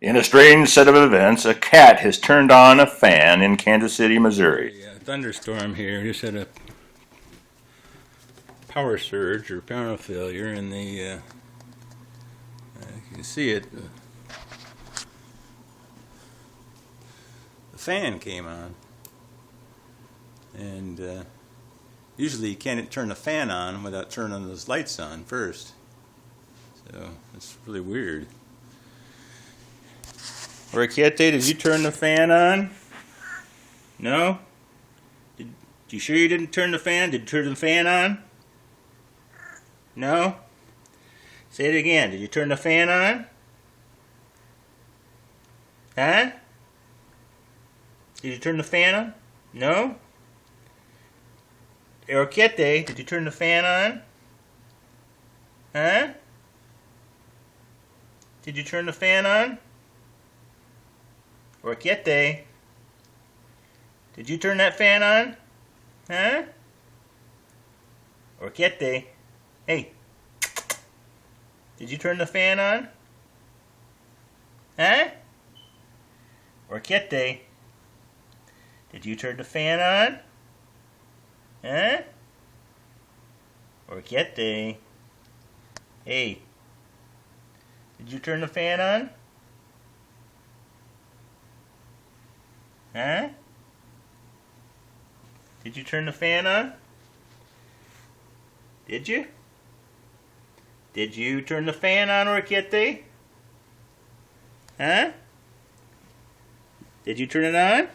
In a strange set of events, a cat has turned on a fan in Kansas City, Missouri. A thunderstorm here. Just had a power surge or power failure, and you can see it. The fan came on, and usually you can't turn the fan on without turning those lights on first. So it's really weird. Orecchiette, did you turn the fan on? No? You sure you didn't turn the fan? Did you turn the fan on? No? Say it again. Did you turn the fan on? Huh? Did you turn the fan on? No? Orecchiette, did you turn the fan on? Huh? Did you turn the fan on? Orecchiette, did you turn that fan on? Huh? Orecchiette, hey, did you turn the fan on? Huh? Orecchiette, did you turn the fan on? Huh? Orecchiette, hey, did you turn the fan on? Huh? Did you turn the fan on? Did you? Did you turn the fan on, Orecchiette? Huh? Did you turn it on?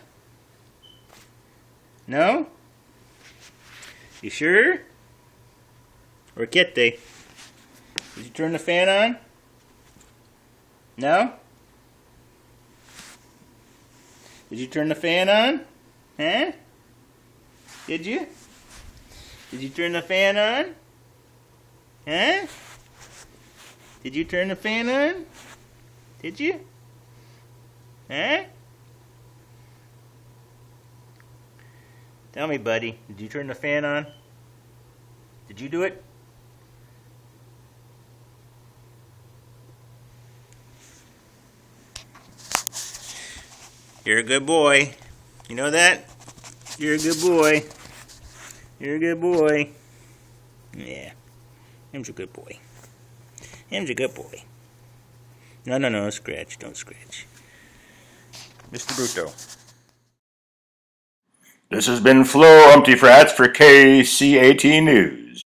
No? You sure? Orecchiette, did you turn the fan on? No? Did you turn the fan on? Huh? Did you? Did you turn the fan on? Huh? Did you turn the fan on? Did you? Huh? Tell me, buddy, did you turn the fan on? Did you do it? You're a good boy. You know that? You're a good boy. You're a good boy. Yeah. Him's a good boy. Him's a good boy. No, scratch. Don't scratch. Mr. Brutto. This has been Flo Umpty-Frats for KCAT News.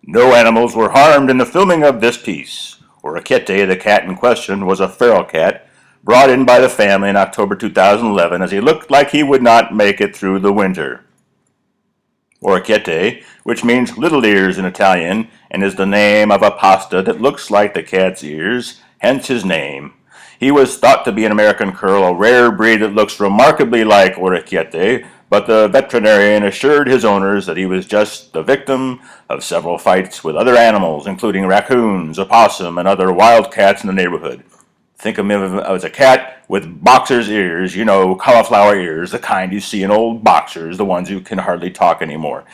No animals were harmed in the filming of this piece. Orecchiette, the cat in question, was a feral cat brought in by the family in October 2011 as he looked like he would not make it through the winter. Orecchiette, which means little ears in Italian and is the name of a pasta that looks like the cat's ears, hence his name. He was thought to be an American curl, a rare breed that looks remarkably like Orecchiette, but the veterinarian assured his owners that he was just the victim of several fights with other animals, including raccoons, opossum, and other wild cats in the neighborhood. Think of him as a cat with boxer's ears, you know, cauliflower ears, the kind you see in old boxers, the ones who can hardly talk anymore.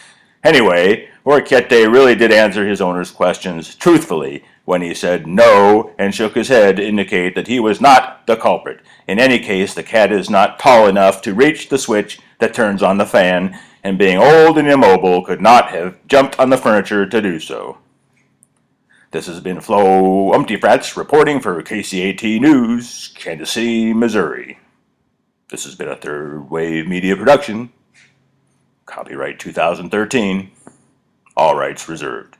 Anyway, Orecchiette really did answer his owner's questions truthfully when he said no and shook his head to indicate that he was not the culprit. In any case, the cat is not tall enough to reach the switch that turns on the fan, and being old and immobile could not have jumped on the furniture to do so. This has been Flo Umpty-Frats reporting for KCAT News, Kansas City, Missouri. This has been a Third Wave Media production. Copyright 2013. All rights reserved.